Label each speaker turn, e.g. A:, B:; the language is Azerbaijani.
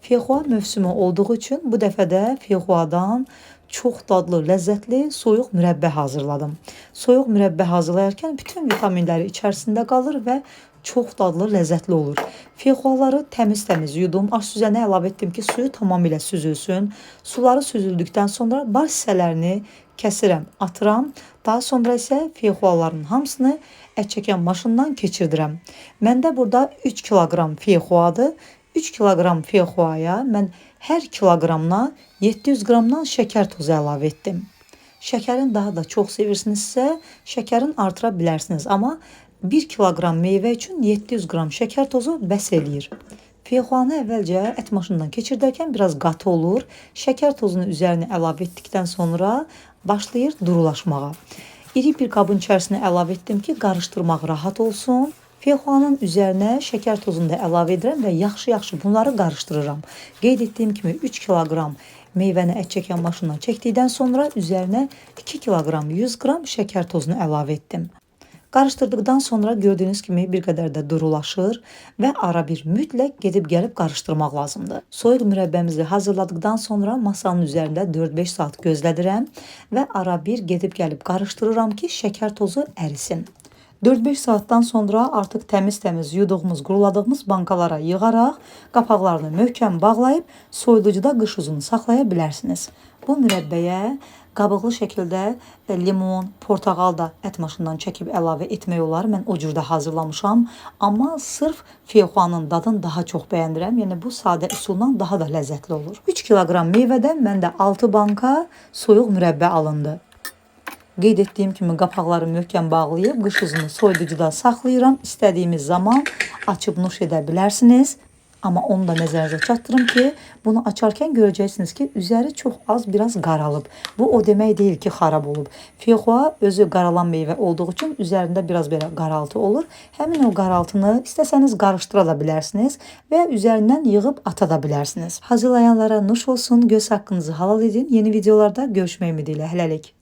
A: Feyxua mövsümü olduğu üçün bu dəfə də feyxuadan çox dadlı, ləzzətli soyuq mürəbbə hazırladım. Soyuq mürəbbə hazırlayarkən bütün vitaminləri içərisində qalır və çox dadlı, ləzzətli olur. Feyxuaları təmiz-təmiz yudum, aş süzənə əlavə etdim ki, suyu tamamilə süzülsün. Suları süzüldükdən sonra bar hissələrini kəsirəm, atıram. Daha sonra isə feyxuaların hamısını ət çəkən maşından keçirdirəm. Məndə burada 3 kiloqram feyxuadır. 3 kiloqram feyxuaya mən hər kiloqramına 700 qramdan şəkər tozu əlavə etdim. Şəkərin daha da çox sevirsinizsə, şəkərin artıra bilərsiniz. Amma 1 kiloqram meyvə üçün 700 qram şəkər tozu bəs eləyir. Feyxuanı əvvəlcə ət maşından keçirdərkən biraz qatı olur. Şəkər tozunu üzərinə əlavə etdikdən sonra başlayır durulaşmağa. İri bir qabın içərisinə əlavə etdim ki, qarışdırmaq rahat olsun. Feyxuanın üzərinə şəkər tozunu da əlavə edirəm və yaxşı-yaxşı bunları qarışdırıram. Qeyd etdiyim kimi 3 kiloqram meyvəni ət çəkən maşından çəkdikdən sonra üzərinə 2 kiloqram 100 qram şəkər tozunu əlavə etdim. Qarışdırdıqdan sonra gördüyünüz kimi bir qədər də durulaşır və ara bir mütləq gedib gəlib qarışdırmaq lazımdır. Soyuq mürəbbəmizi hazırladıqdan sonra masanın üzərində 4-5 saat gözlədirəm və ara bir gedib gəlib qarışdırıram ki, şəkər tozu ərisin. 4-5 saatdan sonra artıq təmiz-təmiz yuduğumuz, quruladığımız bankalara yığaraq, qapaqlarını möhkəm bağlayıb, soyuducuda qış uzunu saxlaya bilərsiniz. Bu mürəbbəyə qabıqlı şəkildə limon, portağal da ət maşından çəkib əlavə etmək olar. Mən o cürdə hazırlamışam. Amma sırf feyxuanın dadını daha çox bəyəndirəm. Yəni bu sadə üsulla daha da ləzzətli olur. 3 kiloqram meyvədən məndə 6 banka soyuq mürəbbə alındı. Qeyd etdiyim kimi qapaqları möhkəm bağlayıb qış uzunu soyuducuda saxlayıram. İstədiyimiz zaman açıb nuş edə bilərsiniz. Amma onu da nəzərinizə çatdırım ki, bunu açarkən görəcəksiniz ki, üzəri çox az biraz qaralıb. Bu o demək deyil ki, xarab olub. Feyxua özü qaralan meyvə olduğu üçün üzərində biraz belə qaraltı olur. Həmin o qaraltını istəsəniz qarışdıra da bilərsiniz və üzərindən yığıb ata da bilərsiniz. Hazırlayanlara nuş olsun, göz haqqınızı halal edin. Yeni videolarda görüşmək ümidilə. Hələlik.